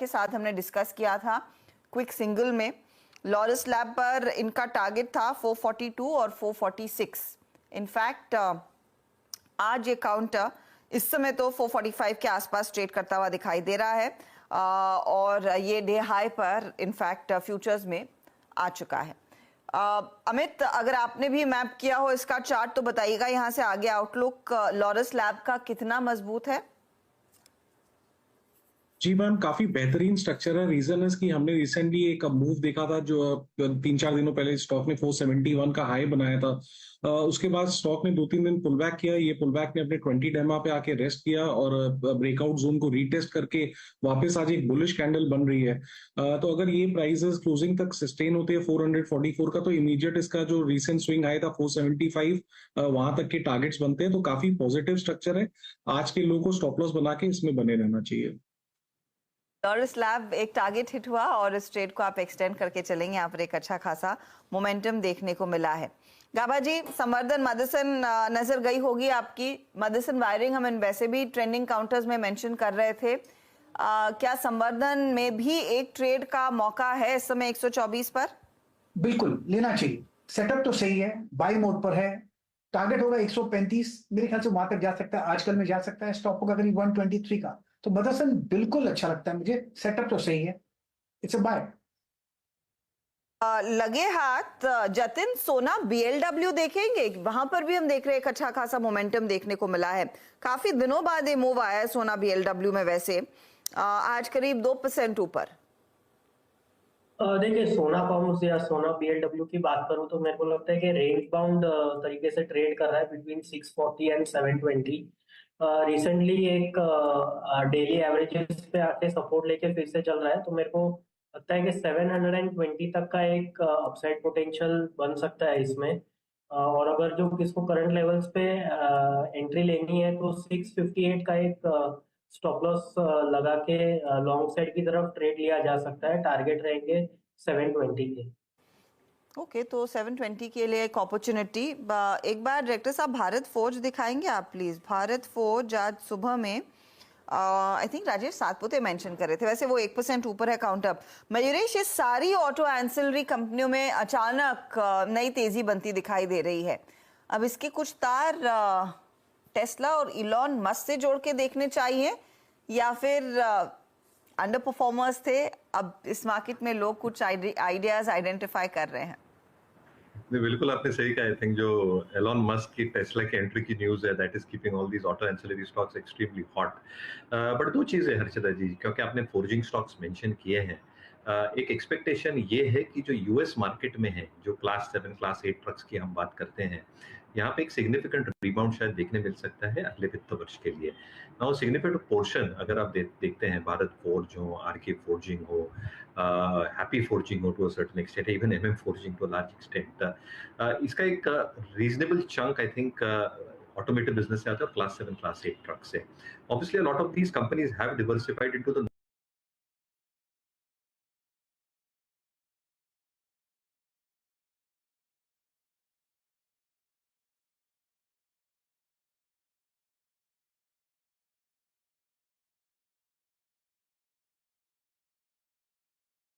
के साथ हमने डिस्कस किया था क्विक सिंगल में। लॉरस लैब पर इनका टारगेट था 442 और 446। इनफैक्ट आज ये काउंटर इस समय तो 445 के आसपास ट्रेड करता हुआ दिखाई दे रहा है और ये डे हाई पर इनफैक्ट फ्यूचर्स में आ चुका है। अमित, अगर आपने भी मैप किया हो इसका चार्ट तो बताइएगा यहाँ से आगे आउटलुक लॉरस लैब का कितना मजबूत है? जी मैम, काफी बेहतरीन स्ट्रक्चर है। रीजन है कि हमने रिसेंटली एक मूव देखा था जो 3-4 दिनों पहले स्टॉक ने 471 का हाई बनाया था। उसके बाद स्टॉक ने 2-3 दिन पुल बैक किया। ये पुल बैक ने अपने 20 डेमा पे आके रेस्ट किया और ब्रेकआउट जोन को रीटेस्ट करके वापस आज एक बुलिश कैंडल बन रही है। तो अगर ये प्राइसेस क्लोजिंग तक सस्टेन होते हैं 444 का, तो इमीडिएट इसका जो रिसेंट स्विंग आया था 475 वहां तक के टारगेट्स बनते हैं। तो काफी पॉजिटिव स्ट्रक्चर है। आज के लोगों को स्टॉप लॉस बना के इसमें बने रहना चाहिए। लॉरस लैब एक टारगेट हिट हुआ और इस ट्रेड को आप एक्सटेंड करके चलेंगे। यहाँ पर एक अच्छा खासा मोमेंटम देखने को मिला है। गाबा जी, संवर्धन मदरसन नजर गई होगी आपकी। मदरसन वायरिंग हम वैसे भी ट्रेंडिंग काउंटर्स में मेंशन कर रहे थे। क्या संवर्धन में भी एक ट्रेड का मौका है इस समय 124 पर? बिल्कुल लेना चाहिए। सेटअप तो सही है, बाई मोड पर है। टारगेट होगा 135, मेरे ख्याल से वहां तक जा सकता है, आजकल में जा सकता है। स्टॉप होगा करीब 123 का। तो मदरसन बिल्कुल अच्छा लगता है मुझे। सेटअप तो सही है, इट्स अ बाय। लगे हाथ जतिन, सोना बीएलडब्ल्यू देखेंगे? वहां पर भी हम देख रहे हैं एक अच्छा खासा मोमेंटम देखने को मिला है। काफी दिनों बाद ये मूव आया है सोना बीएलडब्ल्यू में। वैसे आज करीब 2% ऊपर। देखिए, सोना कॉम्स या सोना बीएलडब्ल्यू की बात करूं तो मेरे को लगता है कि रेंज बाउंड तरीके से ट्रेड कर रहा है बिटवीन 640 एंड 720। रिसेंटली एक डेली एवरेजेस पे आके सपोर्ट लेके फिर से चल रहा है, तो मेरे को लगता है कि 720 तक का एक अपसाइड पोटेंशियल बन सकता है इसमें। और अगर जो किसको करंट लेवल्स पे एंट्री लेनी है तो 658 का एक स्टॉप लॉस लगा के लॉन्ग साइड की तरफ ट्रेड लिया जा सकता है। टारगेट रहेंगे 720 के। ओके, तो 720 के लिए एक अपॉर्चुनिटी। एक बार डायरेक्टर साहब भारत फोर्ज दिखाएंगे आप प्लीज? भारत फोर्ज आज सुबह में I think Rajesh Satpute mention कर रहे थे, वैसे वो 1% ऊपर है काउंट अप। मयूरेश, ये सारी ऑटो एंसिलरी कंपनियों में अचानक नई तेजी बनती दिखाई दे रही है। अब इसके कुछ तार टेस्ला और इलॉन मस्क से जोड़ के देखने चाहिए या फिर अंडर परफॉर्मर्स थे? अब इस मार्केट में लोग कुछ आइडियाज आइडेंटिफाई कर रहे हैं। नहीं, बिल्कुल आपने सही कहा। आई थिंक जो एलॉन मस्क की टेस्ला की एंट्री की न्यूज़ है, that is keeping all these auto ancillary stocks extremely hot. But दो चीजें हर्षिता जी, क्योंकि आपने फोर्जिंग स्टॉक्स मेंशन किए हैं, एक एक्सपेक्टेशन ये है कि जो यूएस मार्केट में है, जो क्लास 7 क्लास 8 ट्रक्स की हम बात करते हैं, यहाँ पे एक सिग्निफिकेंट रिबाउंड शायद देखने मिल सकता है अगले वित्त वर्ष के लिए। नाउ सिग्निफिकेंट पोर्शन अगर आप देखते हैं, भारत फोर्ज हो, आरके फोर्जिंग हो, हैप्पी फोर्जिंग हो to a certain extent, even MM forging to a large extent, इसका एक reasonable chunk I think automotive business से आता है और क्लास 7 क्लास 8 ट्रक से। Obviously a lot of these companies have diversified into the